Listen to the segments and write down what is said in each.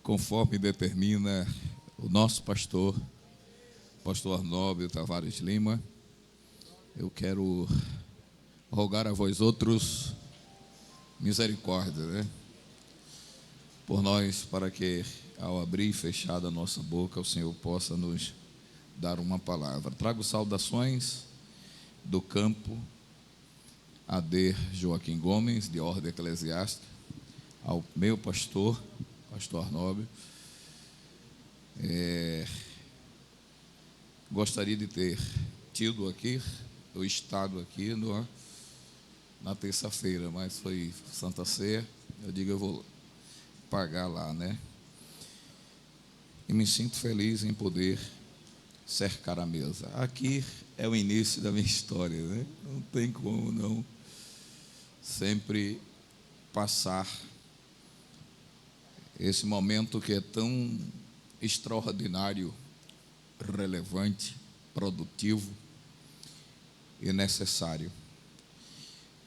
conforme determina o nosso pastor Arnóbio Tavares Lima, eu quero rogar a vós outros misericórdia, por nós, para que, ao abrir e fechar a nossa boca, o Senhor possa nos dar uma palavra. Trago saudações do campo AD Joaquim Gomes, de ordem eclesiástica, ao meu pastor Arnóbio. Gostaria de ter tido aqui, ou estado aqui na terça-feira, mas foi Santa Ceia. Eu digo, eu vou pagar lá, E me sinto feliz em poder cercar a mesa. Aqui é o início da minha história, Não tem como não sempre passar esse momento que é tão extraordinário, relevante, produtivo e necessário.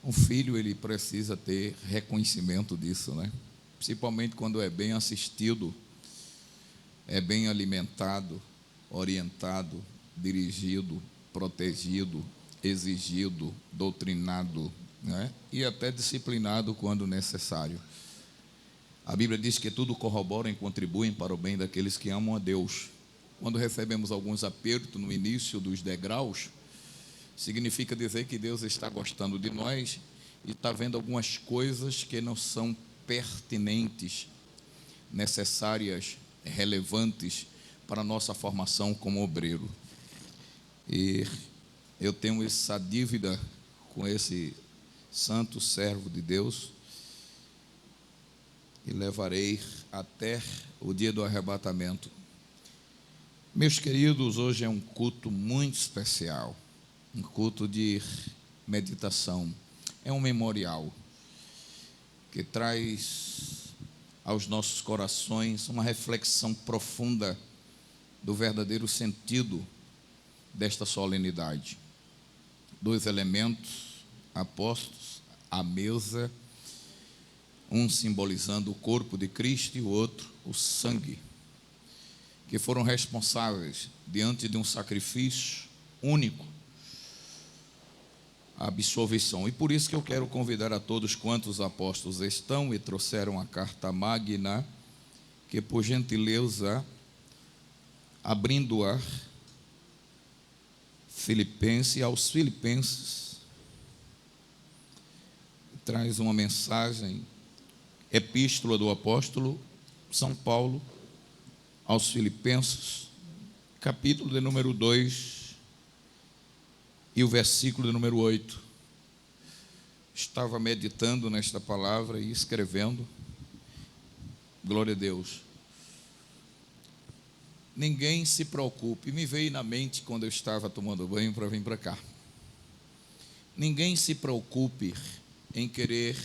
Um filho, ele precisa ter reconhecimento disso, Principalmente quando é bem assistido, é bem alimentado, orientado, dirigido, protegido, exigido, doutrinado, e até disciplinado quando necessário. A Bíblia diz que tudo corrobora e contribuem para o bem daqueles que amam a Deus. Quando recebemos alguns apertos no início dos degraus, significa dizer que Deus está gostando de nós e está vendo algumas coisas que não são pertinentes, necessárias, relevantes para a nossa formação como obreiro. E eu tenho essa dívida com esse santo servo de Deus e levarei até o dia do arrebatamento. Meus queridos, hoje é um culto muito especial, um culto de meditação, é um memorial que traz aos nossos corações uma reflexão profunda do verdadeiro sentido desta solenidade. 2 elementos apostos à mesa, um simbolizando o corpo de Cristo e o outro o sangue, que foram responsáveis, diante de um sacrifício único, a absolvição. E por isso que eu quero convidar a todos quantos apóstolos estão e trouxeram a carta magna, que por gentileza, abrindo-a aos Filipenses, traz uma mensagem, epístola do apóstolo São Paulo aos Filipenses, capítulo de número 2 e o versículo de número 8. Estava meditando nesta palavra e escrevendo. Glória a Deus. Ninguém se preocupe. Me veio na mente quando eu estava tomando banho para vir para cá. Ninguém se preocupe em querer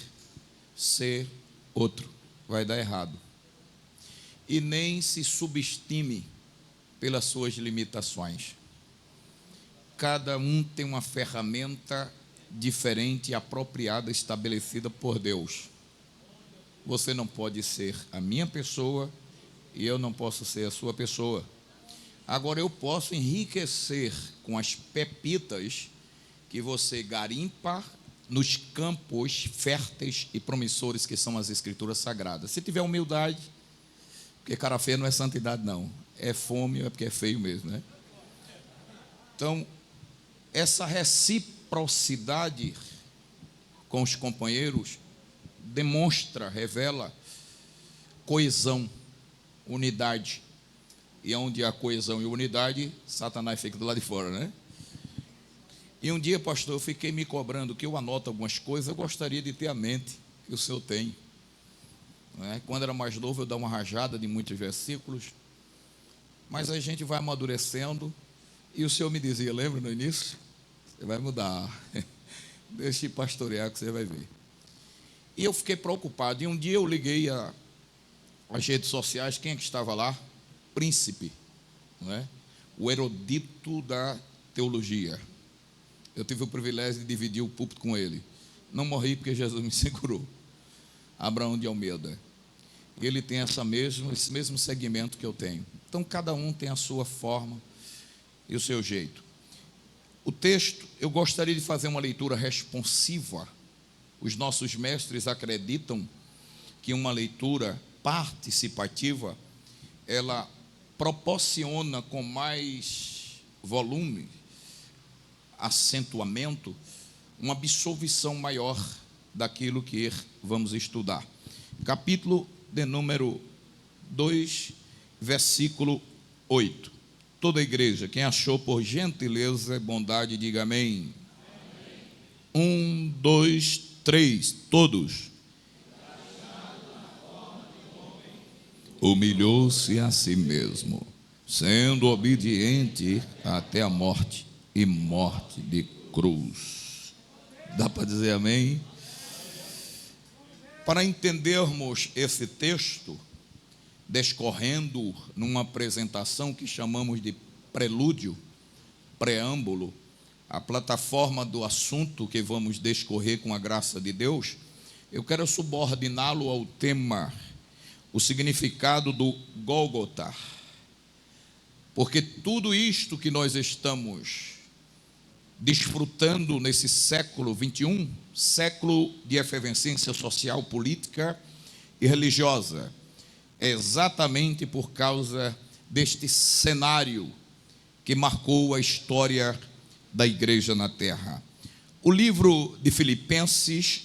ser outro. Vai dar errado. E nem se subestime pelas suas limitações. Cada um tem uma ferramenta diferente e apropriada, estabelecida por Deus. Você não pode ser a minha pessoa e eu não posso ser a sua pessoa. Agora, eu posso enriquecer com as pepitas que você garimpa nos campos férteis e promissores que são as Escrituras Sagradas. Se tiver humildade, porque cara feio não é santidade, não. É fome, é porque é feio mesmo, Então, essa reciprocidade com os companheiros demonstra, revela coesão, unidade. E onde há coesão e unidade, Satanás fica do lado de fora, E um dia, pastor, eu fiquei me cobrando que eu anoto algumas coisas, eu gostaria de ter a mente que o senhor tem. Quando era mais novo, eu dava uma rajada de muitos versículos, mas a gente vai amadurecendo, e o senhor me dizia, lembra no início? Você vai mudar, deixe pastorear que você vai ver. E eu fiquei preocupado, e um dia eu liguei às redes sociais, quem é que estava lá? Príncipe, o erudito da teologia. Eu tive o privilégio de dividir o púlpito com ele. Não morri porque Jesus me segurou. Abraão de Almeida. ele tem esse mesmo segmento que eu tenho. Então, cada um tem a sua forma e o seu jeito. O texto, eu gostaria de fazer uma leitura responsiva. Os nossos mestres acreditam que uma leitura participativa, ela proporciona com mais volume, acentuamento, uma absorção maior daquilo que vamos estudar. Capítulo de número 2, versículo 8. Toda a igreja, quem achou por gentileza e bondade, diga amém. 1, 2, 3, todos. Humilhou-se a si mesmo, sendo obediente até a morte, e morte de cruz. Dá para dizer amém? Para entendermos esse texto, descorrendo numa apresentação que chamamos de prelúdio, preâmbulo, a plataforma do assunto que vamos descorrer com a graça de Deus, eu quero subordiná-lo ao tema, o significado do Gólgota, porque tudo isto que nós estamos desfrutando nesse século 21, século de efervescência social, política e religiosa, é exatamente por causa deste cenário que marcou a história da igreja na terra. O livro de Filipenses,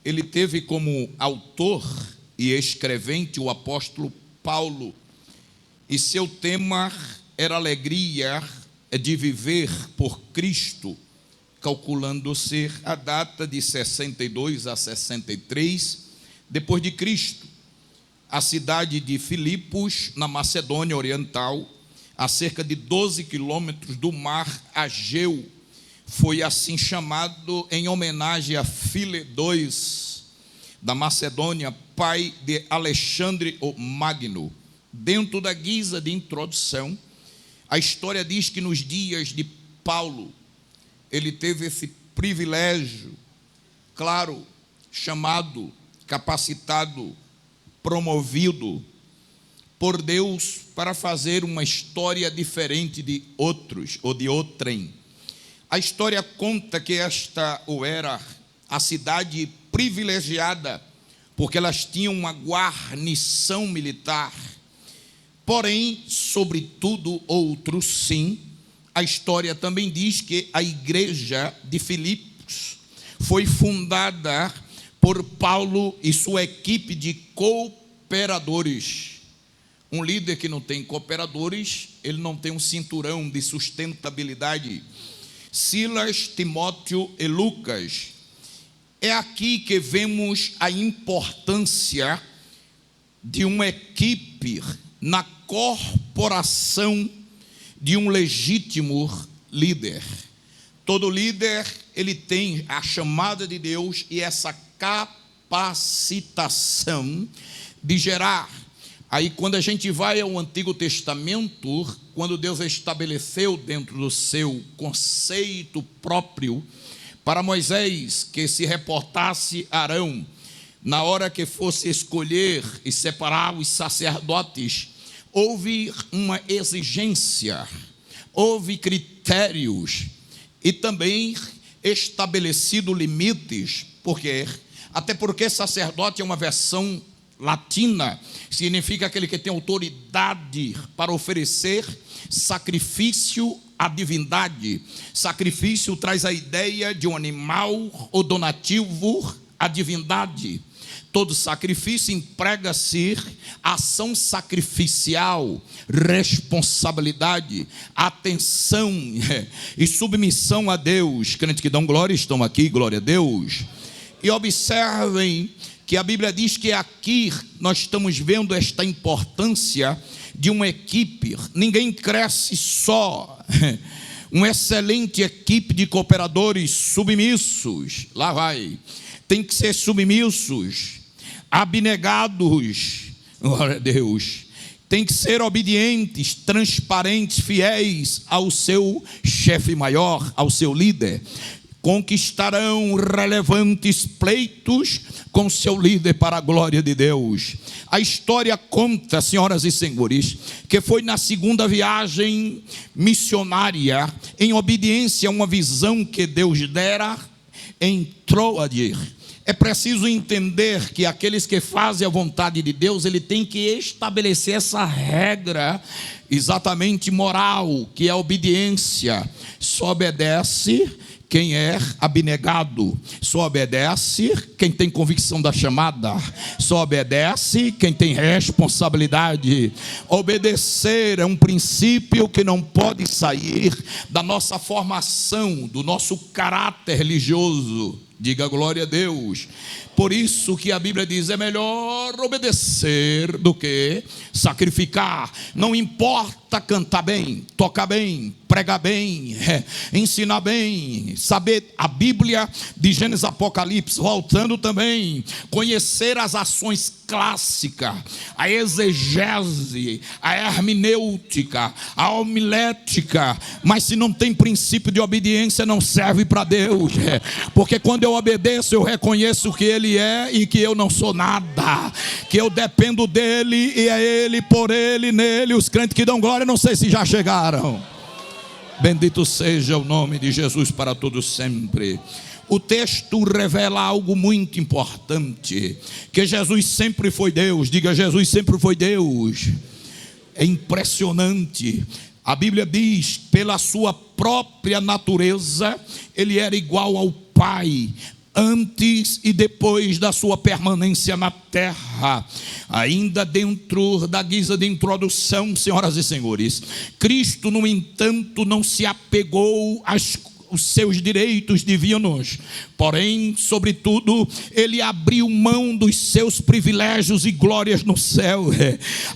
ele teve como autor e escrevente o apóstolo Paulo, e seu tema era alegria de viver por Cristo, calculando-se a data de 62 a 63 depois de Cristo. A cidade de Filipos, na Macedônia Oriental, a cerca de 12 quilômetros do mar Ageu, foi assim chamado em homenagem a Filedós, da Macedônia, pai de Alexandre o Magno. Dentro da guisa de introdução, a história diz que nos dias de Paulo, ele teve esse privilégio, claro, chamado, capacitado, promovido por Deus para fazer uma história diferente de outros ou de outrem. A história conta que esta era a cidade privilegiada, porque elas tinham uma guarnição militar. Porém, sobretudo outro sim, a história também diz que a igreja de Filipos foi fundada por Paulo e sua equipe de cooperadores. Um líder que não tem cooperadores, ele não tem um cinturão de sustentabilidade. Silas, Timóteo e Lucas. É aqui que vemos a importância de uma equipe na corporação de um legítimo líder. Todo líder, ele tem a chamada de Deus e essa capacitação de gerar. Aí quando a gente vai ao Antigo Testamento, quando Deus estabeleceu dentro do seu conceito próprio para Moisés que se reportasse a Arão, na hora que fosse escolher e separar os sacerdotes, houve uma exigência, houve critérios e também estabelecido limites. Por quê? Até porque sacerdote é uma versão latina, significa aquele que tem autoridade para oferecer sacrifício à divindade. Sacrifício traz a ideia de um animal ou donativo à divindade. Todo sacrifício emprega-se ação sacrificial, responsabilidade, atenção e submissão a Deus. Crentes que dão glória estão aqui, glória a Deus. E observem que a Bíblia diz que aqui nós estamos vendo esta importância de uma equipe. Ninguém cresce só. Uma excelente equipe de cooperadores submissos. Lá vai. Tem que ser submissos, abnegados. Glória a Deus. Tem que ser obedientes, transparentes, fiéis ao seu chefe maior, ao seu líder. conquistarão relevantes pleitos com seu líder para a glória de Deus. A história conta, senhoras e senhores, que foi na segunda viagem missionária, em obediência a uma visão que Deus dera em Troade. É preciso entender que aqueles que fazem a vontade de Deus, ele tem que estabelecer essa regra exatamente moral, que é a obediência. Só obedece quem é abnegado, só obedece quem tem convicção da chamada, só obedece quem tem responsabilidade. Obedecer é um princípio que não pode sair da nossa formação, do nosso caráter religioso. Diga glória a Deus. Por isso que a Bíblia diz: é melhor obedecer do que sacrificar. Não importa cantar bem, tocar bem, pregar bem, ensinar bem, saber a Bíblia de Gênesis, Apocalipse, voltando também, conhecer as ações clássicas, a exegese, a hermenêutica, a homilética, mas se não tem princípio de obediência, não serve para Deus, porque quando eu obedeço, eu reconheço que Ele é e que eu não sou nada, que eu dependo dEle e é Ele, por Ele, nele. Os crentes que dão glória, não sei se já chegaram. Bendito seja o nome de Jesus para todos sempre. O texto revela algo muito importante, que Jesus sempre foi Deus. Diga: Jesus sempre foi Deus. É impressionante. A Bíblia diz: pela sua própria natureza, Ele era igual ao Pai, antes e depois da sua permanência na terra. Ainda dentro da guisa de introdução, senhoras e senhores, Cristo, no entanto, não se apegou os seus direitos divinos, porém, sobretudo, Ele abriu mão dos seus privilégios e glórias no céu,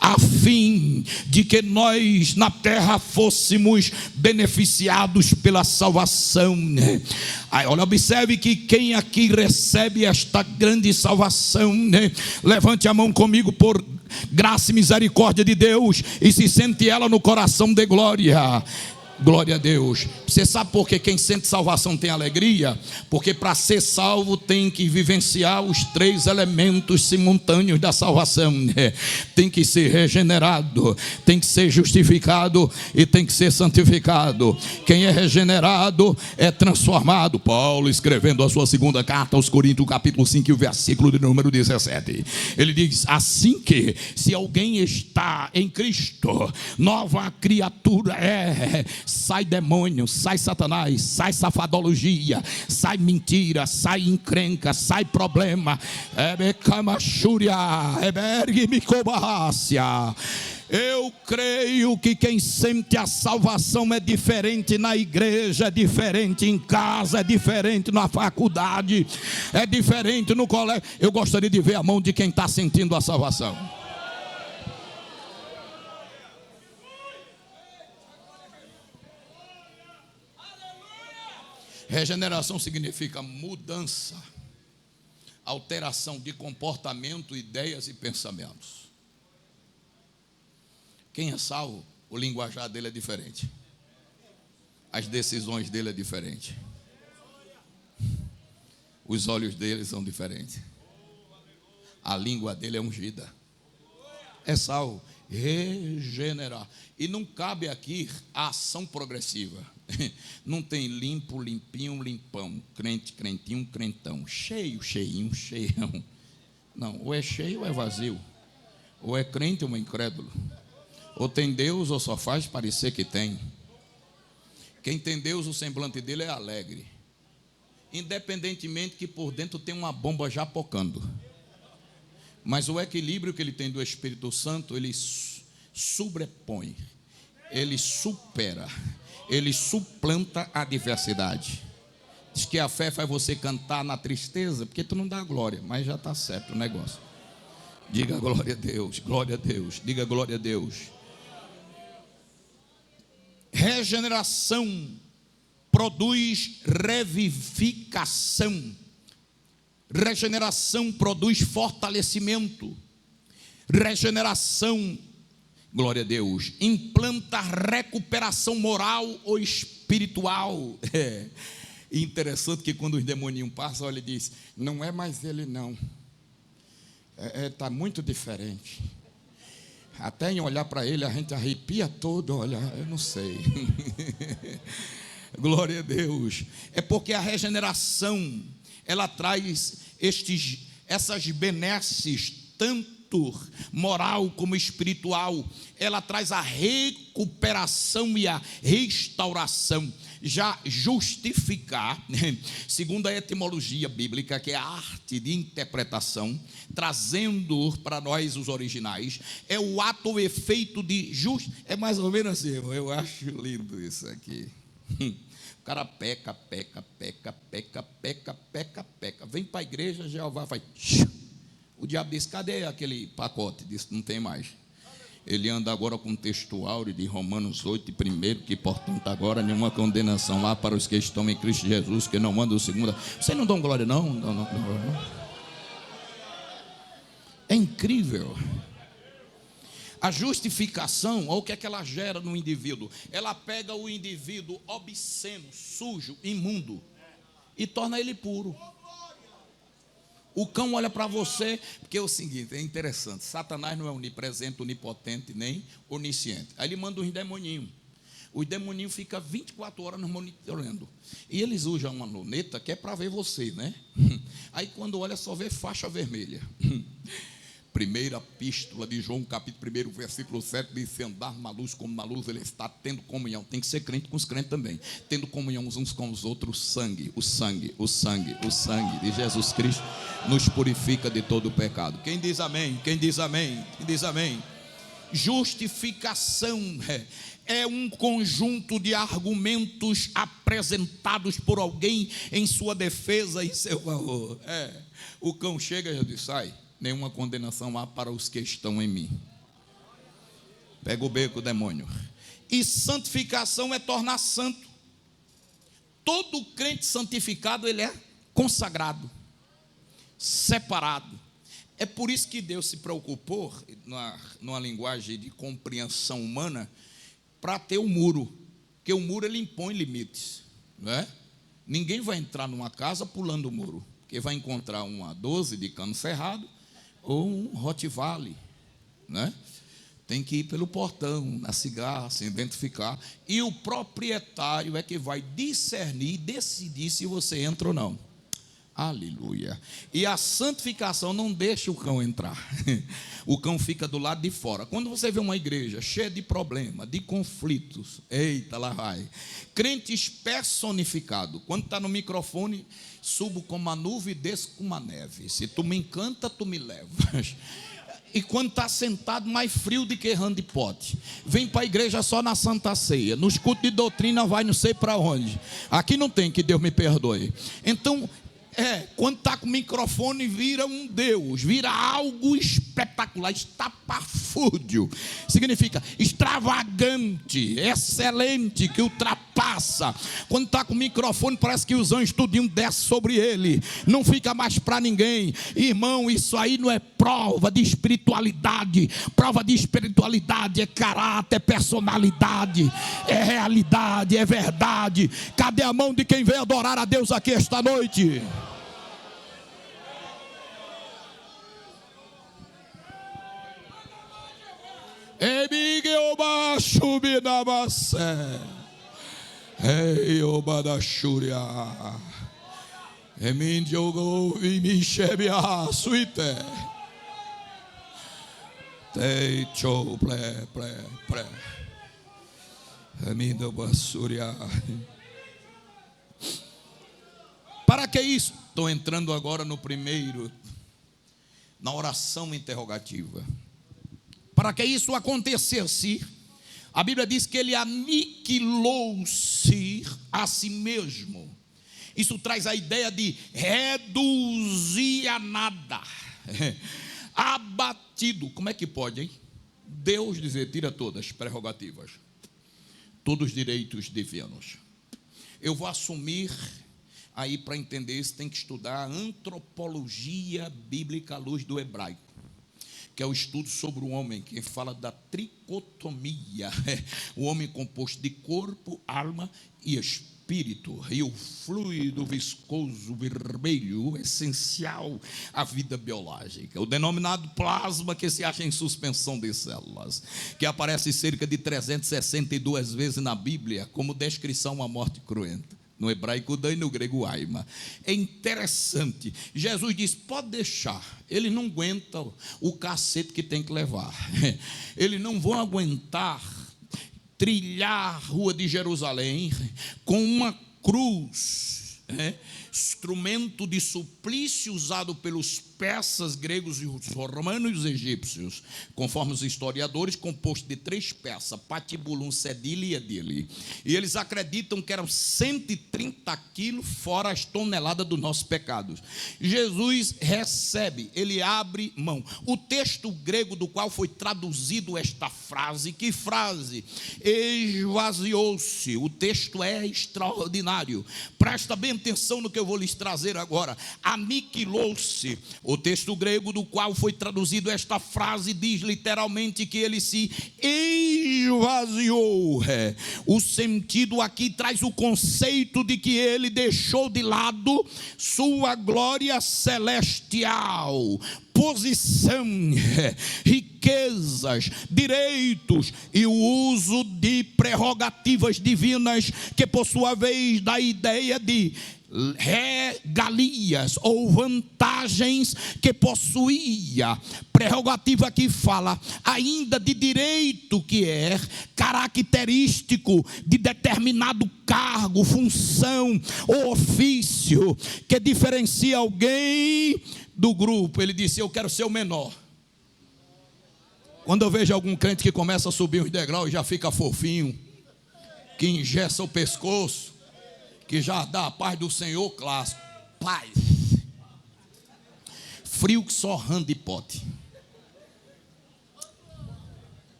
a fim de que nós na terra fôssemos beneficiados pela salvação. Olha, observe que quem aqui recebe esta grande salvação, levante a mão comigo por graça e misericórdia de Deus e se sente ela no coração de glória. Glória a Deus. Você sabe por que quem sente salvação tem alegria? Porque para ser salvo tem que vivenciar os 3 elementos simultâneos da salvação, Tem que ser regenerado, tem que ser justificado e tem que ser santificado. Quem é regenerado é transformado. Paulo, escrevendo a sua segunda carta aos Coríntios, capítulo 5, versículo de número 17, ele diz assim: que se alguém está em Cristo, nova criatura é. Sai demônio, sai Satanás, sai safadologia, sai mentira, sai encrenca, sai problema. Eu creio que quem sente a salvação é diferente na igreja, é diferente em casa, é diferente na faculdade, é diferente no colégio. Eu gostaria de ver a mão de quem está sentindo a salvação. Regeneração significa mudança, alteração de comportamento, ideias e pensamentos. Quem é salvo, o linguajar dele é diferente, as decisões dele é diferente, os olhos dele são diferentes, a língua dele é ungida. É salvo, regenerar. E não cabe aqui a ação progressiva. Não tem limpo, limpinho, limpão, crente, crentinho, crentão, cheio, cheinho, cheião. Não, ou é cheio ou é vazio, ou é crente ou é incrédulo, ou tem Deus ou só faz parecer que tem. Quem tem Deus, o semblante dele é alegre, independentemente que por dentro tem uma bomba já pocando. Mas o equilíbrio que ele tem do Espírito Santo, ele sobrepõe, ele supera, ele suplanta a adversidade. Diz que a fé faz você cantar na tristeza, porque tu não dá glória, mas já está certo o negócio. Diga glória a Deus, glória a Deus, diga glória a Deus. Regeneração produz revivificação. Regeneração produz fortalecimento. Regeneração, glória a Deus, implanta recuperação moral ou espiritual. E interessante que quando os demoninhos passam, olha, ele diz: não é mais ele não, está muito diferente. Até em olhar para ele a gente arrepia todo, olha, eu não sei. Glória a Deus. É porque a regeneração, ela traz essas benesses, tanto moral como espiritual. Ela traz a recuperação e a restauração. Já justificar, segundo a etimologia bíblica, que é a arte de interpretação, trazendo para nós os originais, é o ato ou efeito de é mais ou menos assim. Eu acho lindo isso aqui. O cara peca, vem para a igreja, Jeová faz. O diabo diz: cadê aquele pacote? Diz: não tem mais. Ele anda agora com o texto áureo de Romanos 8, primeiro, que portanto agora nenhuma condenação lá para os que estão em Cristo Jesus, que não mandam segunda. Vocês não dão glória não? Não. É incrível. A justificação, olha o que é que ela gera no indivíduo. Ela pega o indivíduo obsceno, sujo, imundo, e torna ele puro. O cão olha para você, porque é o seguinte, é interessante: Satanás não é onipresente, onipotente, nem onisciente. Aí ele manda uns demoninhos. Os demoninhos ficam 24 horas nos monitorando. E eles usam uma luneta que é para ver você, né? Aí quando olha, só vê faixa vermelha. Primeira epístola de João, capítulo 1, versículo 7, diz: se andar na luz como na luz, ele está tendo comunhão. Tem que ser crente com os crentes também, tendo comunhão uns com os outros. O sangue de Jesus Cristo nos purifica de todo o pecado. Quem diz amém? Quem diz amém? Quem diz amém? Justificação é um conjunto de argumentos apresentados por alguém em sua defesa e seu favor. O cão chega e já diz: sai, nenhuma condenação há para os que estão em mim. Pega o beco, demônio. E santificação é tornar santo. Todo crente santificado, ele é consagrado, separado. É por isso que Deus se preocupou, numa linguagem de compreensão humana, para ter o muro. Porque o muro, ele impõe limites, não é? Ninguém vai entrar numa casa pulando o muro, porque vai encontrar uma 12 de cano cerrado ou um Rottweiler, né? Tem que ir pelo portão, na cigarra, se identificar, e o proprietário é que vai discernir e decidir se você entra ou não. Aleluia. E a santificação não deixa o cão entrar. O cão fica do lado de fora. Quando você vê uma igreja cheia de problemas, de conflitos, eita, lá vai. Crentes personificados. Quando está no microfone, subo como a nuvem e desço como a neve. Se tu me encanta, tu me levas. E quando está sentado, mais frio do que rã de pote. Vem para a igreja só na Santa Ceia. Nos cultos de doutrina vai não sei para onde. Aqui não tem, que Deus me perdoe. Então, quando está com o microfone, vira um Deus, vira algo espetacular, estapafúrdio, significa extravagante, excelente, que ultrapassa. Quando está com o microfone, parece que os anjos tudinho descem sobre ele, não fica mais para ninguém. Irmão, isso aí não é prova de espiritualidade. Prova de espiritualidade é caráter, é personalidade, é realidade, é verdade. Cadê a mão de quem veio adorar a Deus aqui esta noite? Emige oba shubinamase, ei oba da shuria, eminjogo imishebia suite, te cho ple, emindo basuria. Para que isso? Estou entrando agora no primeiro, na oração interrogativa. Para que isso acontecesse, a Bíblia diz que ele aniquilou-se a si mesmo. Isso traz a ideia de reduzir a nada, abatido. Como é que pode, hein? Deus dizer: tira todas as prerrogativas, todos os direitos divinos. Eu vou assumir. Aí, para entender isso, tem que estudar a antropologia bíblica à luz do hebraico, que é o estudo sobre o homem, que fala da tricotomia, o homem composto de corpo, alma e espírito. espírito e o fluido viscoso vermelho essencial à vida biológica, o denominado plasma, que se acha em suspensão de células, que aparece cerca de 362 vezes na Bíblia como descrição à morte cruenta, no hebraico Dan e no grego Aima. É interessante, Jesus diz, pode deixar, eles não aguentam o cacete que tem que levar, eles não vão aguentar trilhar a rua de Jerusalém com uma cruz, instrumento de suplício usado pelos persas, gregos e os romanos e os egípcios, conforme os historiadores, composto de 3 peças, patibulum, cedile e edile, e eles acreditam que eram 130 quilos, fora as toneladas dos nossos pecados. Jesus recebe, ele abre mão. O texto grego do qual foi traduzido esta frase, que frase? Esvaziou-se. O texto é extraordinário, presta bem atenção no que eu vou lhes trazer agora. Aniquilou-se. O texto grego do qual foi traduzido esta frase diz literalmente que ele se esvaziou. O sentido aqui traz o conceito de que ele deixou de lado sua glória celestial, posição, riquezas, direitos e o uso de prerrogativas divinas, que por sua vez dá a ideia de regalias ou vantagens que possuía. Prerrogativa que fala ainda de direito, que é característico de determinado cargo, função ou ofício, que diferencia alguém do grupo. Ele disse, eu quero ser o menor. Quando eu vejo algum crente que começa a subir os degraus e já fica fofinho, que engessa o pescoço, que já dá a paz do Senhor clássico, paz, frio que só rã de pote.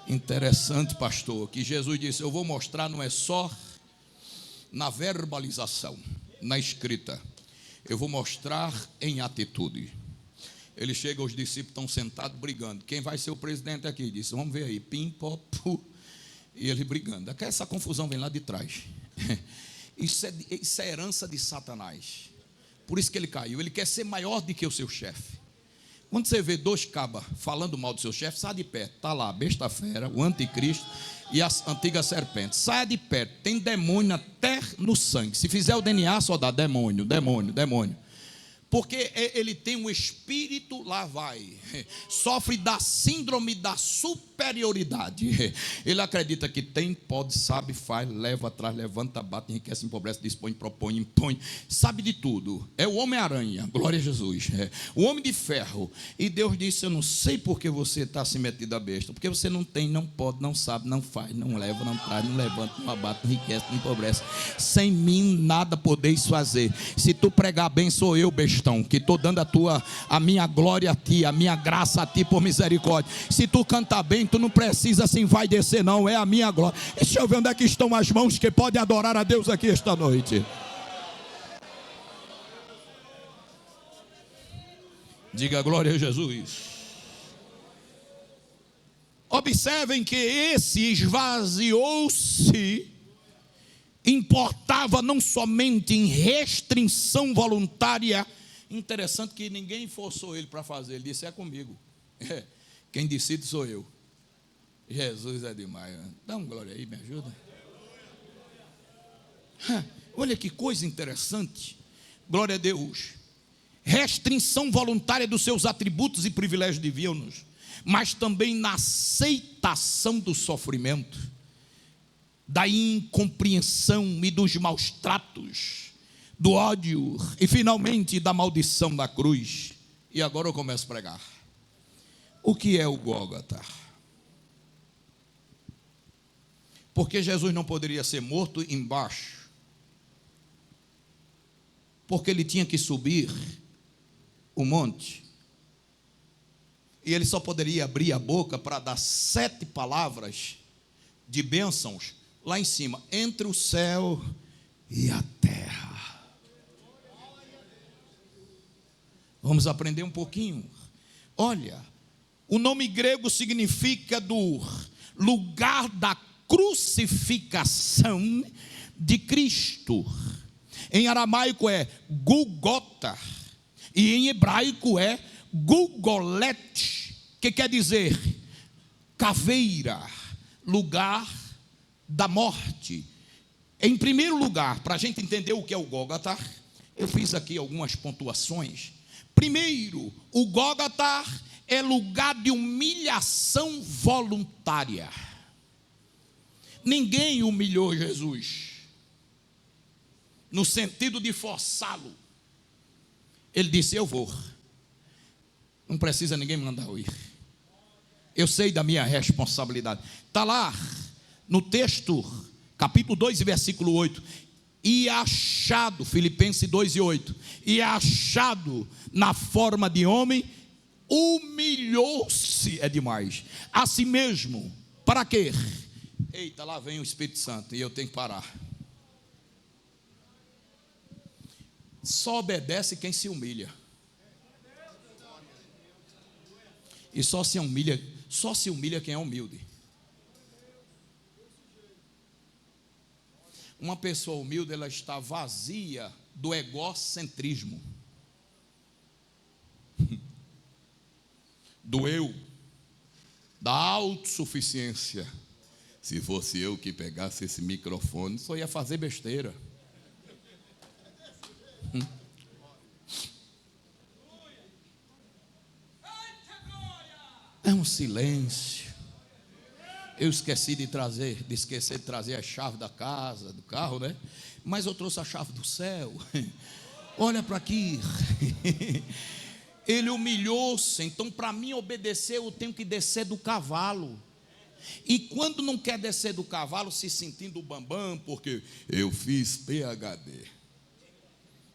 Interessante, pastor, que Jesus disse, eu vou mostrar, não é só na verbalização, na escrita, eu vou mostrar em atitude. Ele chega, os discípulos estão sentados brigando, quem vai ser o presidente aqui? Disse, vamos ver aí, pim, pó, pu. E ele brigando, essa confusão vem lá de trás. Isso é herança de Satanás. Por isso que ele caiu. Ele quer ser maior do que o seu chefe. Quando você vê 2 cabas falando mal do seu chefe, sai de perto. Está lá a besta fera, o anticristo e a antiga serpente. Saia de perto, tem demônio até no sangue. Se fizer o DNA, só dá demônio, demônio, demônio. Porque ele tem um espírito, lá vai, sofre da síndrome da superioridade. Ele acredita que tem, pode, sabe, faz, leva atrás, levanta, bate, enriquece, empobrece, dispõe, propõe, impõe, sabe de tudo. É o Homem-Aranha, glória a Jesus, o Homem de Ferro. E Deus disse, eu não sei por que você está se metido a besta, porque você não tem, não pode, não sabe, não faz, não leva, não traz, não levanta, não abate, não enriquece, não empobrece. Sem mim nada podeis fazer. Se tu pregar bem, sou eu, besta, que estou dando a minha glória a ti, a minha graça a ti por misericórdia. Se tu cantar bem, tu não precisa assim vai descer não, é a minha glória. Deixa eu ver onde é que estão as mãos que podem adorar a Deus aqui esta noite. Diga glória a Jesus. Observem que esse esvaziou-se importava não somente em restrição voluntária. Interessante que ninguém forçou ele para fazer. Ele disse, é comigo. Quem decide sou eu. Jesus é demais. Dá uma glória aí, me ajuda. Olha que coisa interessante. Glória a Deus. Restrição voluntária dos seus atributos e privilégios divinos, mas também na aceitação do sofrimento, da incompreensão e dos maus tratos, do ódio e finalmente da maldição da cruz. E agora eu começo a pregar. O que é o Gólgota? Porque Jesus não poderia ser morto embaixo, porque ele tinha que subir o monte, e ele só poderia abrir a boca para dar 7 palavras de bênçãos lá em cima, entre o céu e a terra. Vamos aprender um pouquinho. Olha, o nome grego significa do lugar da crucificação, de Cristo. Em aramaico é Gulgota e em hebraico é Gulgolet, que quer dizer caveira, lugar da morte. Em primeiro lugar, para a gente entender o que é o Gólgota, eu fiz aqui algumas pontuações. Primeiro, o Gólgota é lugar de humilhação voluntária. Ninguém humilhou Jesus no sentido de forçá-lo. Ele disse: eu vou, não precisa ninguém me mandar eu ir, eu sei da minha responsabilidade. Está lá no texto, capítulo 2, versículo 8. E achado, Filipenses 2 e 8, e achado na forma de homem, humilhou-se, é demais, a si mesmo. Para quê? Eita, lá vem o Espírito Santo e eu tenho que parar. Só obedece quem se humilha. E só se humilha quem é humilde. Uma pessoa humilde, ela está vazia do egocentrismo, do eu, da autossuficiência. Se fosse eu que pegasse esse microfone, só ia fazer besteira. É um silêncio. Eu esqueci de trazer a chave da casa, do carro, né? Mas eu trouxe a chave do céu. Olha para aqui. Ele humilhou-se. Então, para mim obedecer, eu tenho que descer do cavalo. E quando não quer descer do cavalo, se sentindo bambam, porque eu fiz PhD,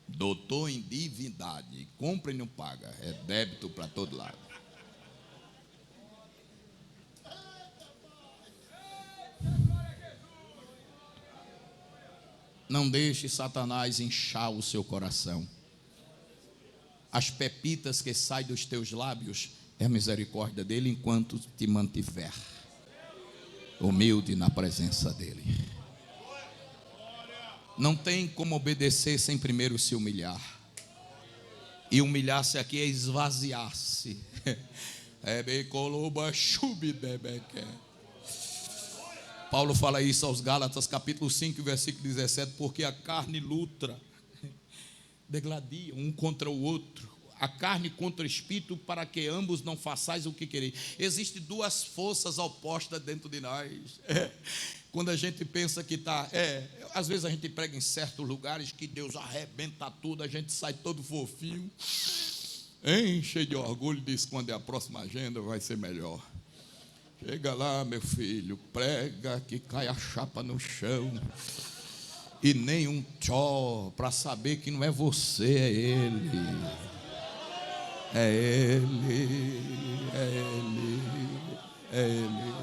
doutor em divindade, compra e não paga, é débito para todo lado. Não deixe Satanás inchar o seu coração. As pepitas que saem dos teus lábios é a misericórdia dele enquanto te mantiver humilde na presença dele. Não tem como obedecer sem primeiro se humilhar. E humilhar-se aqui é esvaziar-se. Paulo fala isso aos Gálatas, capítulo 5, versículo 17, porque a carne luta, degladia um contra o outro, a carne contra o espírito, para que ambos não façais o que quereis. Existem duas forças opostas dentro de nós. Quando a gente pensa que está, às vezes a gente prega em certos lugares que Deus arrebenta tudo, a gente sai todo fofinho, cheio de orgulho, diz: quando é a próxima agenda vai ser melhor. Chega lá, meu filho, prega que cai a chapa no chão, e nem um tchó, para saber que não é você, é Ele. É Ele, é Ele, é Ele.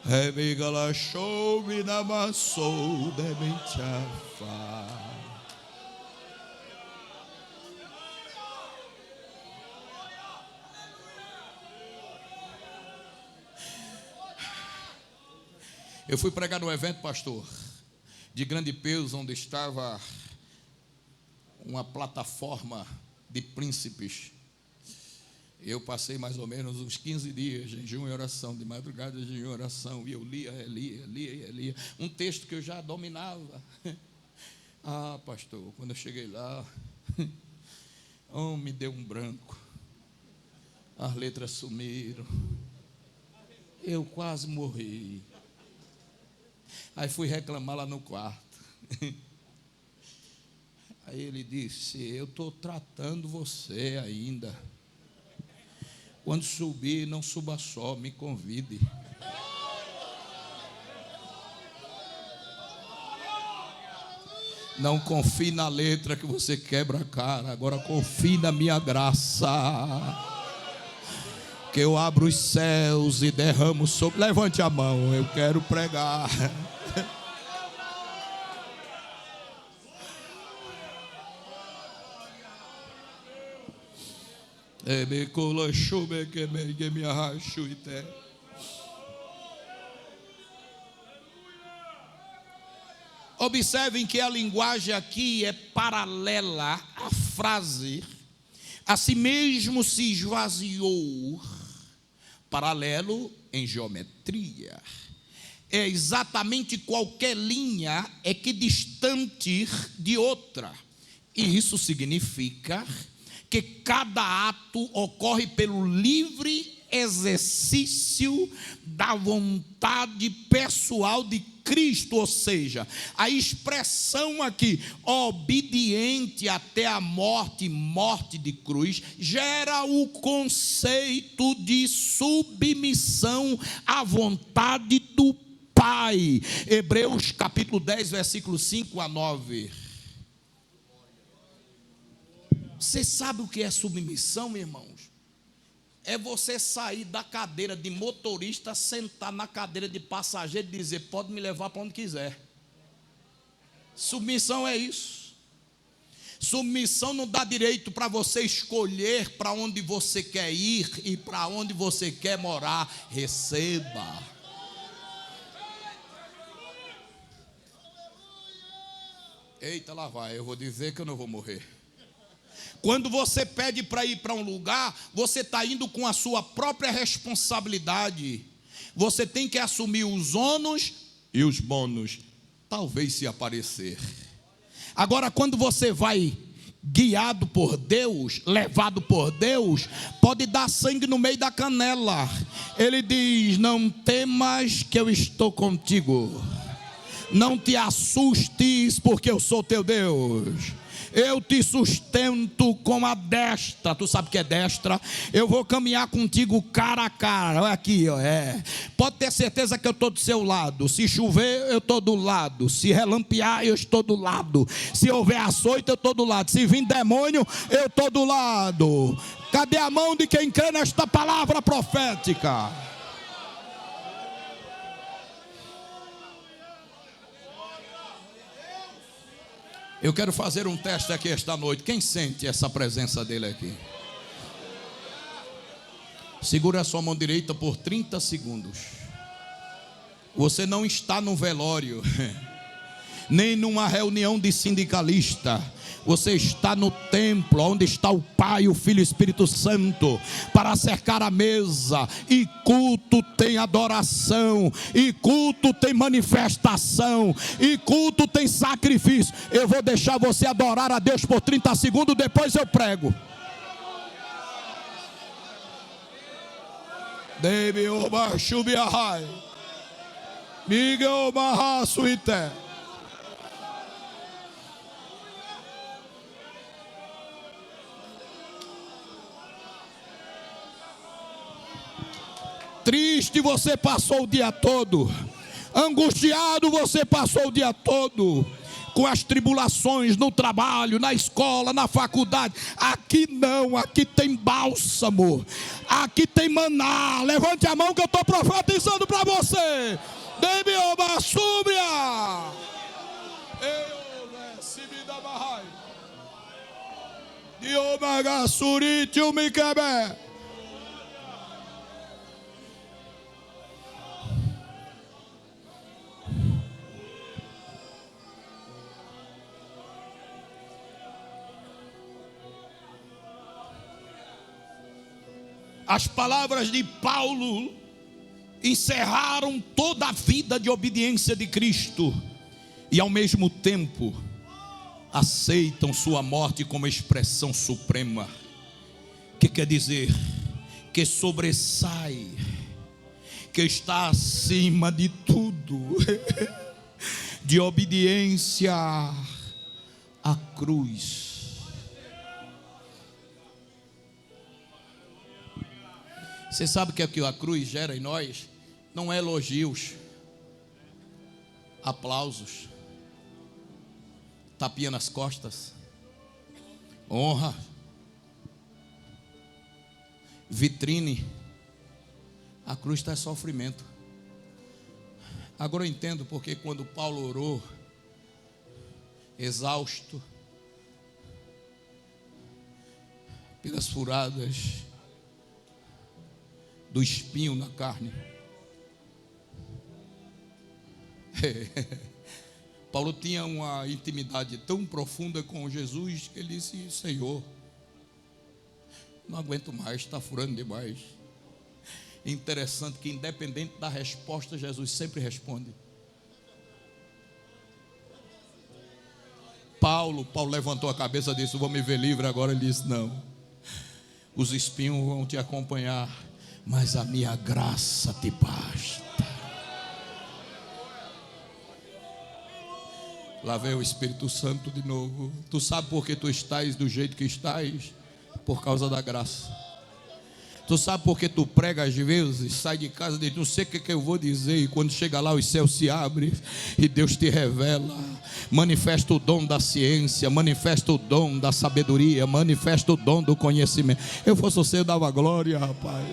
Remigala show me na maçou de mentiafa. Eu fui pregar num evento, pastor, de grande peso, onde estava uma plataforma de príncipes. Eu passei mais ou menos uns 15 dias de jejum e oração, de madrugada de jejum e oração, e eu lia. Um texto que eu já dominava. Ah, pastor, quando eu cheguei lá, me deu um branco. As letras sumiram. Eu quase morri. Aí fui reclamar lá no quarto. Aí ele disse: eu estou tratando você ainda. Quando subir, não suba só, me convide. Não confie na letra que você quebra a cara. Agora confie na minha graça, que eu abro os céus e derramo sobre. Levante a mão, eu quero pregar. Observem que a linguagem aqui é paralela à frase, a si mesmo se esvaziou. Paralelo em geometria é exatamente qualquer linha equidistante de outra. E isso significa que cada ato ocorre pelo livre exercício da vontade pessoal de Cristo, ou seja, a expressão aqui, obediente até a morte, morte de cruz, gera o conceito de submissão à vontade do Pai. Hebreus capítulo 10, versículo 5 a 9. Você sabe o que é submissão, irmãos? É você sair da cadeira de motorista, sentar na cadeira de passageiro e dizer: pode me levar para onde quiser. Submissão é isso. Submissão não dá direito para você escolher para onde você quer ir e para onde você quer morar. Receba. Eita, lá vai, eu vou dizer que eu não vou morrer. Quando você pede para ir para um lugar, você está indo com a sua própria responsabilidade. Você tem que assumir os ônus e os bônus, talvez se aparecer. Agora, quando você vai guiado por Deus, levado por Deus, pode dar sangue no meio da canela. Ele diz: não temas que eu estou contigo. Não te assustes, porque eu sou teu Deus. Eu te sustento com a destra. Tu sabe o que é destra? Eu vou caminhar contigo cara a cara. Olha aqui, ó. Pode ter certeza que eu estou do seu lado. Se chover, eu estou do lado. Se relampear, eu estou do lado. Se houver açoite, eu estou do lado. Se vir demônio, eu estou do lado. Cadê a mão de quem crê nesta palavra profética? Eu quero fazer um teste aqui esta noite. Quem sente essa presença dele aqui? Segura a sua mão direita por 30 segundos. Você não está no velório, nem numa reunião de sindicalista. Você está no templo, onde está o Pai, o Filho e o Espírito Santo, para cercar a mesa. E culto tem adoração, e culto tem manifestação, e culto tem sacrifício. Eu vou deixar você adorar a Deus por 30 segundos, depois eu prego. Debi oba shubiahai, Miguel Barra Suité. Triste você passou o dia todo, angustiado você passou o dia todo, com as tribulações no trabalho, na escola, na faculdade. Aqui não, aqui tem bálsamo, aqui tem maná. Levante a mão que eu estou profetizando para você. Demi oba súbia. Diomaga suriti o mikebe. As palavras de Paulo encerraram toda a vida de obediência de Cristo e ao mesmo tempo aceitam sua morte como expressão suprema, que quer dizer que sobressai, que está acima de tudo, de obediência à cruz. Você sabe que a cruz gera em nós? Não é elogios, aplausos, tapinha nas costas, honra, vitrine. A cruz traz sofrimento. Agora eu entendo porque quando Paulo orou, exausto, pelas furadas do espinho na carne, Paulo tinha uma intimidade tão profunda com Jesus que ele disse: Senhor, não aguento mais, está furando demais. Interessante que, independente da resposta, Jesus sempre responde. Paulo levantou a cabeça e disse: vou me ver livre agora. Ele disse: não, os espinhos vão te acompanhar, mas a minha graça te basta. Lá vem o Espírito Santo de novo. Tu sabe por que tu estás do jeito que estás? Por causa da graça. Tu sabe por que tu prega às vezes, sai de casa e diz: não sei o que eu vou dizer, e quando chega lá os céus se abrem e Deus te revela, manifesta o dom da ciência, manifesta o dom da sabedoria, manifesta o dom do conhecimento. Eu fosse você, eu dava glória, rapaz.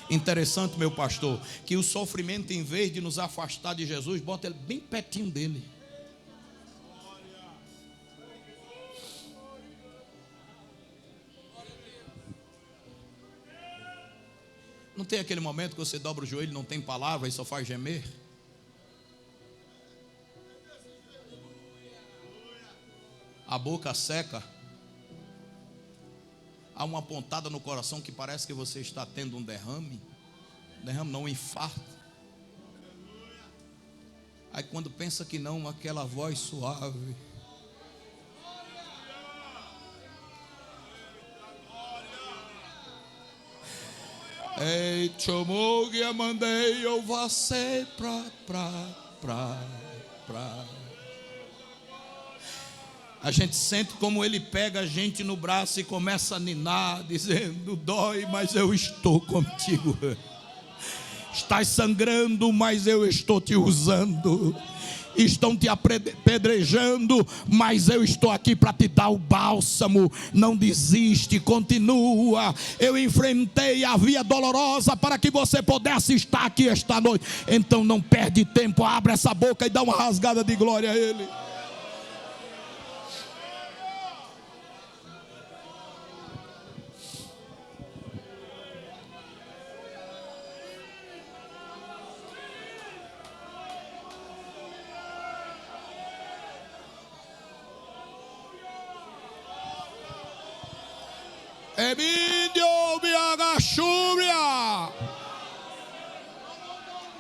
Interessante, meu pastor, que o sofrimento, em vez de nos afastar de Jesus, bota ele bem pertinho dele. Não tem aquele momento que você dobra o joelho, não tem palavra e só faz gemer? A boca seca. Há uma pontada no coração que parece que você está tendo um derrame. Derrame não, um infarto. Aí quando pensa que não, aquela voz suave: ei, chamou que eu mandei eu você pra. A gente sente como ele pega a gente no braço e começa a ninar, dizendo: dói, mas eu estou contigo. Estás sangrando, mas eu estou te usando. Estão te apedrejando, mas eu estou aqui para te dar o bálsamo. Não desiste, continua. Eu enfrentei a via dolorosa para que você pudesse estar aqui esta noite. Então não perde tempo, abre essa boca e dá uma rasgada de glória a Ele. Emílio Biagachúria.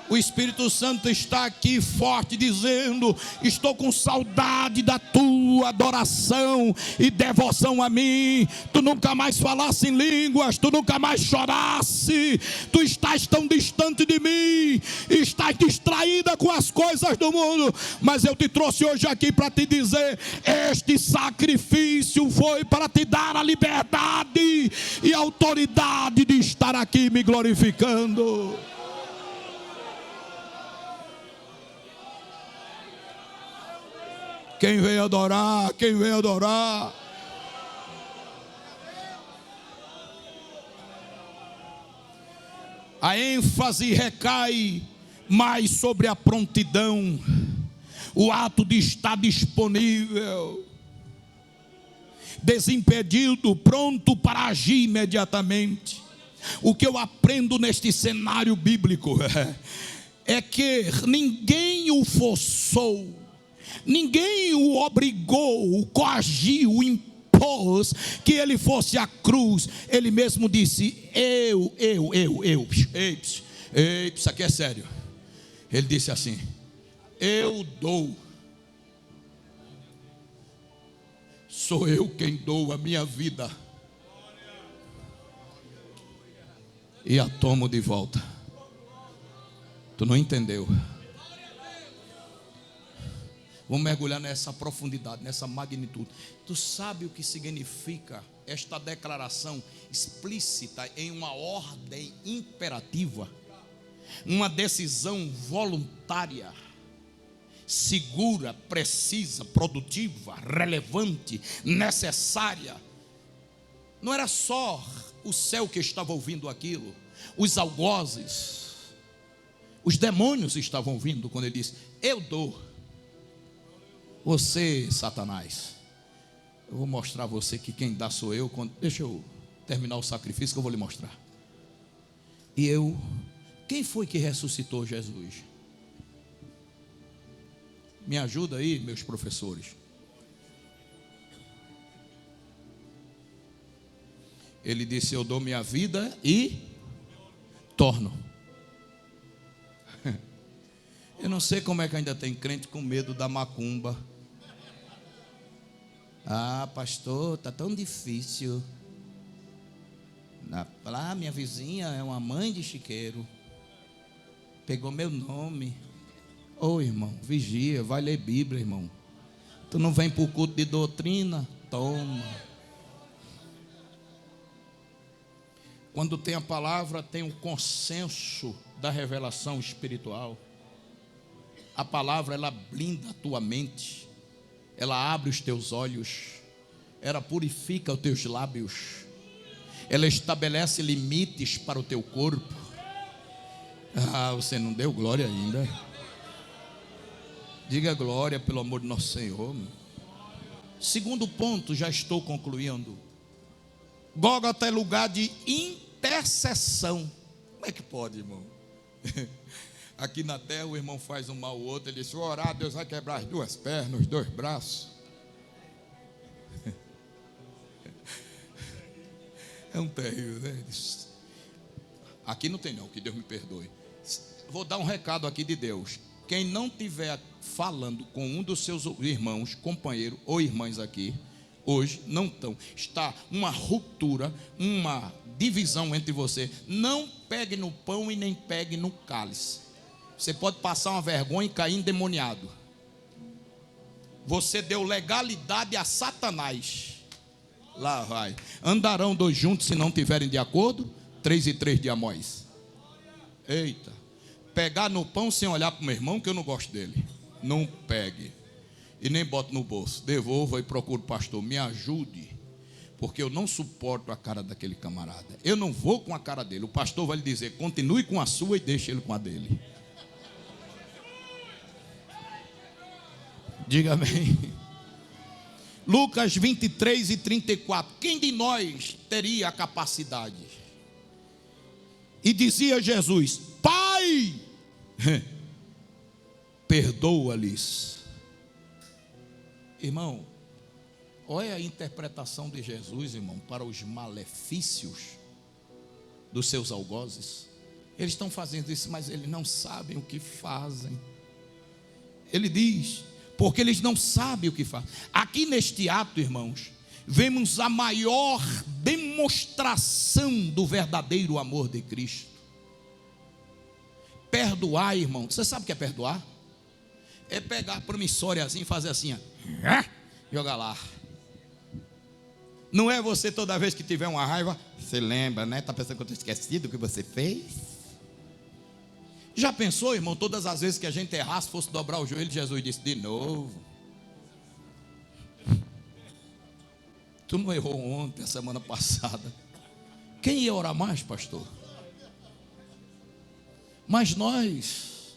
O Espírito Santo está aqui forte, dizendo: estou com saudade da tua adoração e devoção a mim. Tu nunca mais falasse em línguas, tu nunca mais chorasse, tu estás tão distante de mim, estás distraída com as coisas do mundo, mas eu te trouxe hoje aqui para te dizer: este sacrifício foi para te dar a liberdade e a autoridade de estar aqui me glorificando. Quem veio adorar, quem veio adorar. A ênfase recai mais sobre a prontidão, o ato de estar disponível, desimpedido, pronto para agir imediatamente. O que eu aprendo neste cenário bíblico é que ninguém o forçou, ninguém o obrigou, o coagiu, o impôs que ele fosse à cruz. Ele mesmo disse: eu. Ei, isso aqui é sério. Ele disse assim: eu dou. Sou eu quem dou a minha vida e a tomo de volta. Tu não entendeu? Vamos mergulhar nessa profundidade, nessa magnitude. Tu sabe o que significa esta declaração explícita em uma ordem imperativa? Uma decisão voluntária, segura, precisa, produtiva, relevante, necessária. Não era só o céu que estava ouvindo aquilo, os algozes, os demônios estavam ouvindo quando ele disse: eu dou. Você, Satanás, eu vou mostrar a você que quem dá sou eu. Deixa eu terminar o sacrifício que eu vou lhe mostrar. E eu Quem foi que ressuscitou Jesus? Me ajuda aí, meus professores. Ele disse: eu dou minha vida e torno. Eu não sei como é que ainda tem crente com medo da macumba. Ah, pastor, está tão difícil. Lá minha vizinha é uma mãe de chiqueiro. Pegou meu nome. Ô irmão, vigia, vai ler Bíblia, irmão. Tu não vem para o culto de doutrina? Toma. Quando tem a palavra, tem o consenso da revelação espiritual. A palavra, ela blinda a tua mente, ela abre os teus olhos, ela purifica os teus lábios, ela estabelece limites para o teu corpo. Ah, você não deu glória ainda? Diga glória, pelo amor de nosso Senhor. Segundo ponto, já estou concluindo. Gólgota é lugar de intercessão. Como é que pode, irmão? Aqui na terra o irmão faz um mal ao outro. Ele diz: se orar, Deus vai quebrar as duas pernas, os dois braços. É um terrível, né? Aqui não tem não, que Deus me perdoe. Vou dar um recado aqui de Deus. Quem não estiver falando com um dos seus irmãos, companheiro ou irmãs aqui, hoje, não estão. Está uma ruptura, uma divisão entre você. Não pegue no pão e nem pegue no cálice. Você pode passar uma vergonha e cair endemoniado. Você deu legalidade a Satanás. Lá vai. Andarão dois juntos se não tiverem de acordo? 3 e 3 de Amós. Eita. Pegar no pão sem olhar para o meu irmão, que eu não gosto dele. Não pegue. E nem bote no bolso. Devolva e procure o pastor. Me ajude. Porque eu não suporto a cara daquele camarada. Eu não vou com a cara dele. O pastor vai lhe dizer: continue com a sua e deixe ele com a dele. Diga amém. Lucas 23 e 34. Quem de nós teria a capacidade? E dizia Jesus: Pai, perdoa-lhes. Irmão, olha a interpretação de Jesus, irmão, para os malefícios dos seus algozes. Eles estão fazendo isso, mas eles não sabem o que fazem. Ele diz: porque eles não sabem o que fazem. Aqui neste ato, irmãos, vemos a maior demonstração do verdadeiro amor de Cristo. Perdoar, irmão. Você sabe o que é perdoar? É pegar a promissóriazinha e fazer assim, ó, jogar lá. Não é você toda vez que tiver uma raiva, você lembra, né? Está pensando que eu estou esquecido o que você fez? Já pensou, irmão, todas as vezes que a gente errasse, fosse dobrar o joelho, Jesus disse: de novo. Tu não errou ontem, a semana passada. Quem ia orar mais, pastor? Mas nós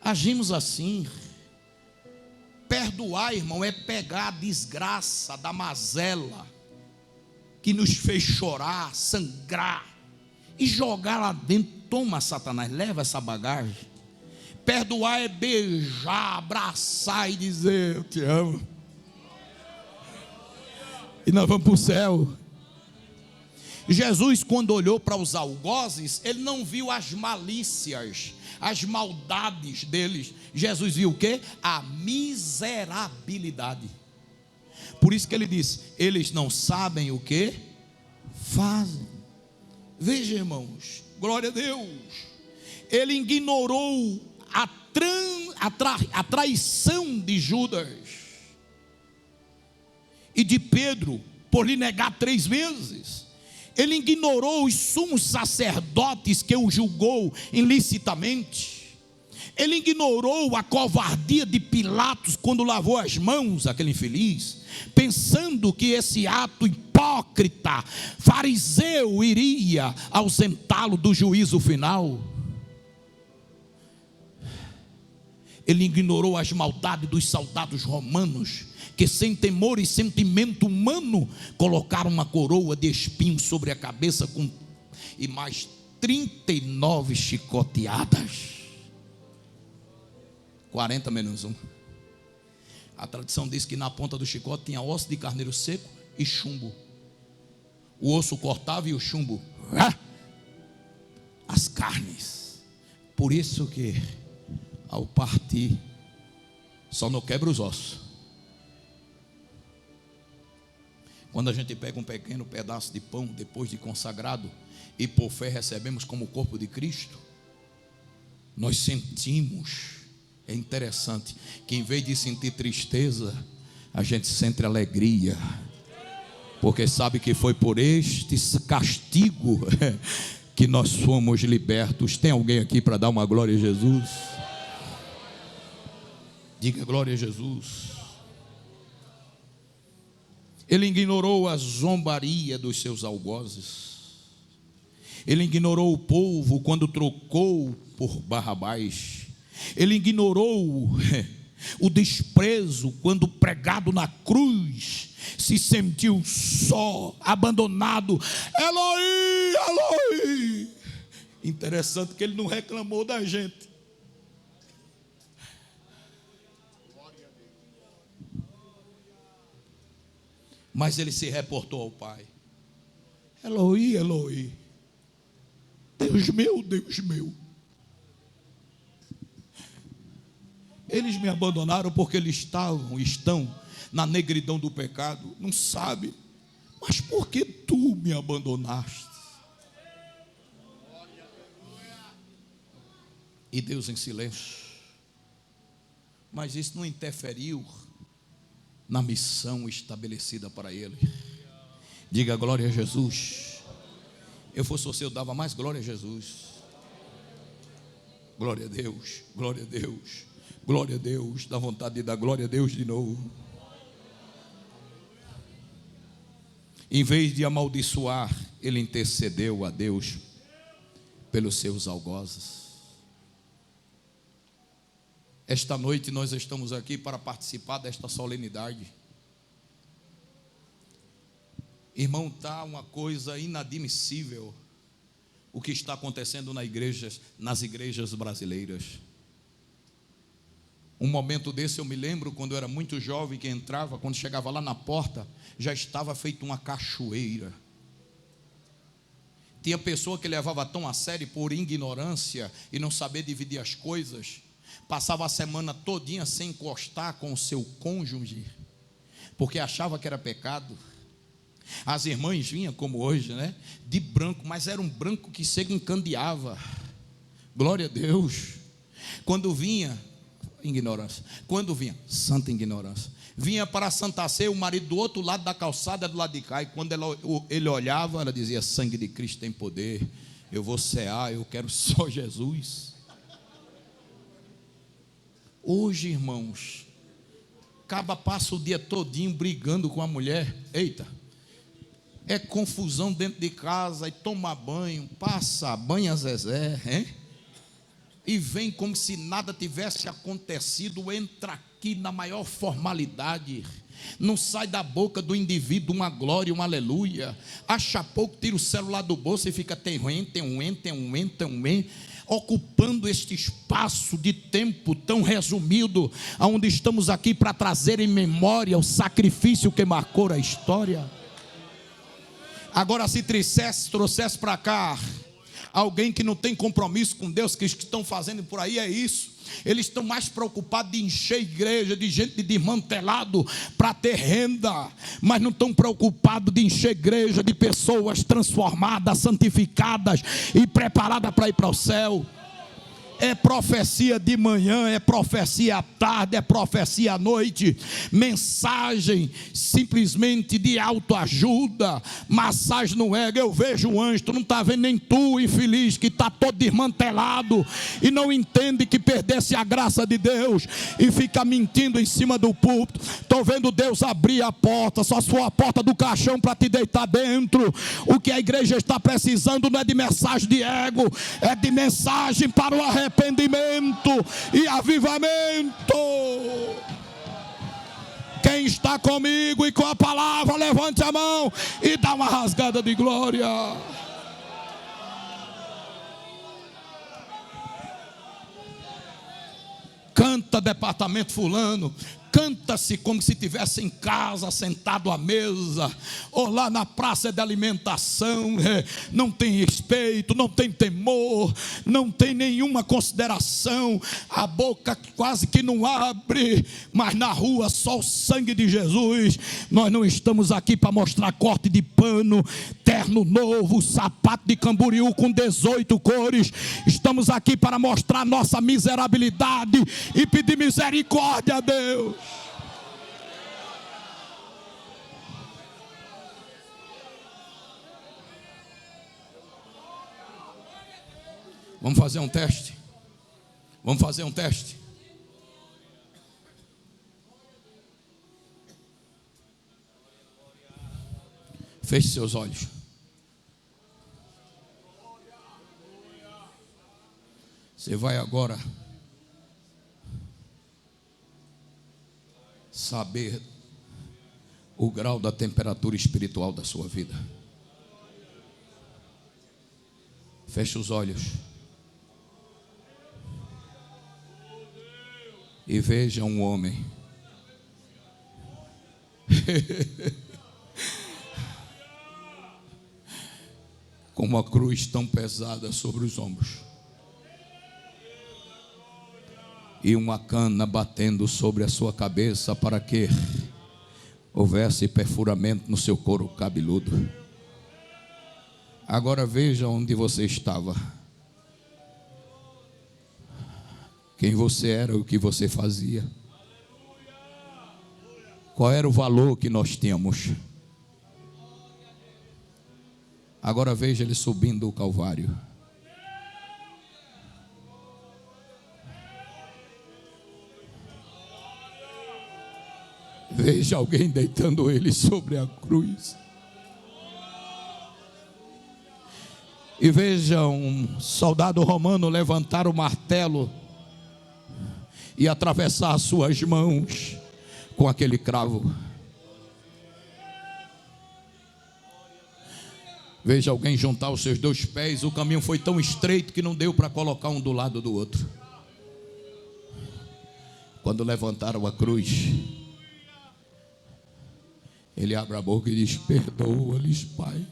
agimos assim. Perdoar, irmão, é pegar a desgraça da mazela que nos fez chorar, sangrar, e jogar lá dentro. Toma, Satanás, leva essa bagagem. Perdoar é beijar, abraçar e dizer: eu te amo. E nós vamos para o céu. Jesus, quando olhou para os algozes, ele não viu as malícias, as maldades deles. Jesus viu o quê? A miserabilidade. Por isso que ele disse: eles não sabem o que fazem. Veja, irmãos, glória a Deus. Ele ignorou a traição de Judas e de Pedro por lhe negar 3 vezes. Ele ignorou os sumos sacerdotes que o julgou ilicitamente. Ele ignorou a covardia de Pilatos quando lavou as mãos àquele infeliz, pensando que esse ato hipócrita, fariseu, iria ausentá-lo do juízo final. Ele ignorou as maldades dos soldados romanos, que sem temor e sentimento humano colocaram uma coroa de espinhos sobre a cabeça e mais 39 chicoteadas. 40 menos 1. A tradição diz que na ponta do chicote tinha osso de carneiro seco e chumbo. O osso cortava e o chumbo, as carnes. Por isso que ao partir só não quebra os ossos. Quando a gente pega um pequeno pedaço de pão depois de consagrado e por fé recebemos como o corpo de Cristo, nós sentimos. É interessante que em vez de sentir tristeza, a gente sente alegria, porque sabe que foi por este castigo que nós fomos libertos. Tem alguém aqui para dar uma glória a Jesus? Diga glória a Jesus. Ele ignorou a zombaria dos seus algozes. Ele ignorou o povo quando trocou por Barrabás. Ele ignorou o desprezo quando pregado na cruz se sentiu só, abandonado. Eloi, Eloi. Interessante que ele não reclamou da gente. Mas ele se reportou ao Pai. Eloi, Eloi. Deus meu, Deus meu. Eles me abandonaram porque eles estão na negridão do pecado. Não sabe. Mas por que tu me abandonaste? E Deus em silêncio. Mas isso não interferiu na missão estabelecida para ele. Diga glória a Jesus. Eu fosse você, eu dava mais glória a Jesus. Glória a Deus, glória a Deus, glória a Deus. Dá vontade de dar glória a Deus de novo. Em vez de amaldiçoar, ele intercedeu a Deus pelos seus algozes. Esta noite nós estamos aqui para participar desta solenidade. Irmão, está uma coisa inadmissível o que está acontecendo nas igrejas brasileiras. Um momento desse eu me lembro quando eu era muito jovem, que entrava, quando chegava lá na porta, já estava feito uma cachoeira. Tinha pessoa que levava tão a sério por ignorância e não saber dividir as coisas, passava a semana todinha sem encostar com o seu cônjuge, porque achava que era pecado. As irmãs vinham como hoje, né? De branco, mas era um branco que se encandeava. Glória a Deus. Quando vinha, ignorância. Quando vinha, santa ignorância. Vinha para a Santa Ceia, o marido do outro lado da calçada, do lado de cá. E quando ele olhava, ela dizia: sangue de Cristo tem poder. Eu vou cear, eu quero só Jesus. Hoje, irmãos, acaba, passa o dia todinho brigando com a mulher. Eita, é confusão dentro de casa, e toma banho, passa banho a Zezé, hein? E vem como se nada tivesse acontecido, entra aqui na maior formalidade, não sai da boca do indivíduo uma glória, um aleluia, acha pouco, tira o celular do bolso e fica ocupando este espaço de tempo tão resumido, onde estamos aqui para trazer em memória o sacrifício que marcou a história. Agora, se trouxesse para cá alguém que não tem compromisso com Deus, que estão fazendo por aí, é isso. Eles estão mais preocupados de encher a igreja de gente desmantelado para ter renda, mas não estão preocupados de encher a igreja de pessoas transformadas, santificadas e preparadas para ir para o céu. É profecia de manhã, é profecia à tarde, é profecia à noite, mensagem simplesmente de autoajuda, massagem no ego. Eu vejo o anjo, tu não está vendo, nem tu, infeliz, que está todo desmantelado e não entende que perdesse a graça de Deus e fica mentindo em cima do púlpito. Estou vendo Deus abrir a porta, só se for a porta do caixão para te deitar dentro. O que a igreja está precisando não é de mensagem de ego, é de mensagem para o arrependimento e avivamento. Quem está comigo e com a palavra, levante a mão e dá uma rasgada de glória. Canta, departamento fulano. Canta-se como se estivesse em casa, sentado à mesa, ou lá na praça de alimentação. Não tem respeito, não tem temor, não tem nenhuma consideração, a boca quase que não abre, mas na rua só o sangue de Jesus. Nós não estamos aqui para mostrar corte de pano, terno novo, sapato de Camboriú com 18 cores. Estamos aqui para mostrar nossa miserabilidade e pedir misericórdia a Deus. Vamos fazer um teste. Vamos fazer um teste. Feche seus olhos. Você vai agora saber o grau da temperatura espiritual da sua vida. Feche os olhos. E veja um homem com uma cruz tão pesada sobre os ombros e uma cana batendo sobre a sua cabeça para que houvesse perfuramento no seu couro cabeludo. Agora veja onde você estava, quem você era, o que você fazia, qual era o valor que nós tínhamos. Agora veja ele subindo o Calvário. Veja alguém deitando ele sobre a cruz. E veja um soldado romano levantar o martelo e atravessar as suas mãos com aquele cravo. Veja alguém juntar os seus dois pés. O caminho foi tão estreito que não deu para colocar um do lado do outro. Quando levantaram a cruz, ele abre a boca e diz: perdoa-lhes, Pai,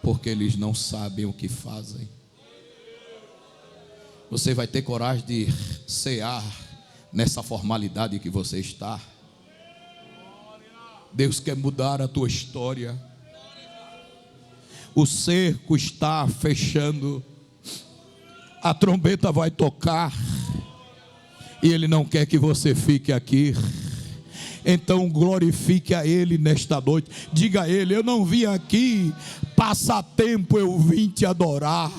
porque eles não sabem o que fazem. Você vai ter coragem de cear nessa formalidade que você está? Deus quer mudar a tua história. O cerco está fechando, a trombeta vai tocar, e Ele não quer que você fique aqui. Então glorifique a Ele nesta noite. Diga a Ele: eu não vim aqui passar tempo, eu vim te adorar.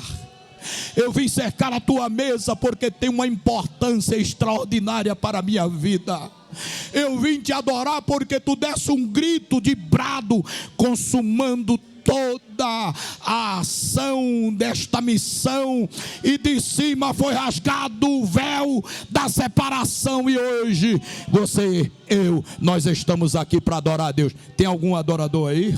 Eu vim cercar a tua mesa porque tem uma importância extraordinária para a minha vida. Eu vim te adorar porque tu desse um grito de brado, consumando toda a ação desta missão, e de cima foi rasgado o véu da separação, e hoje você, nós estamos aqui para adorar a Deus. Tem algum adorador aí?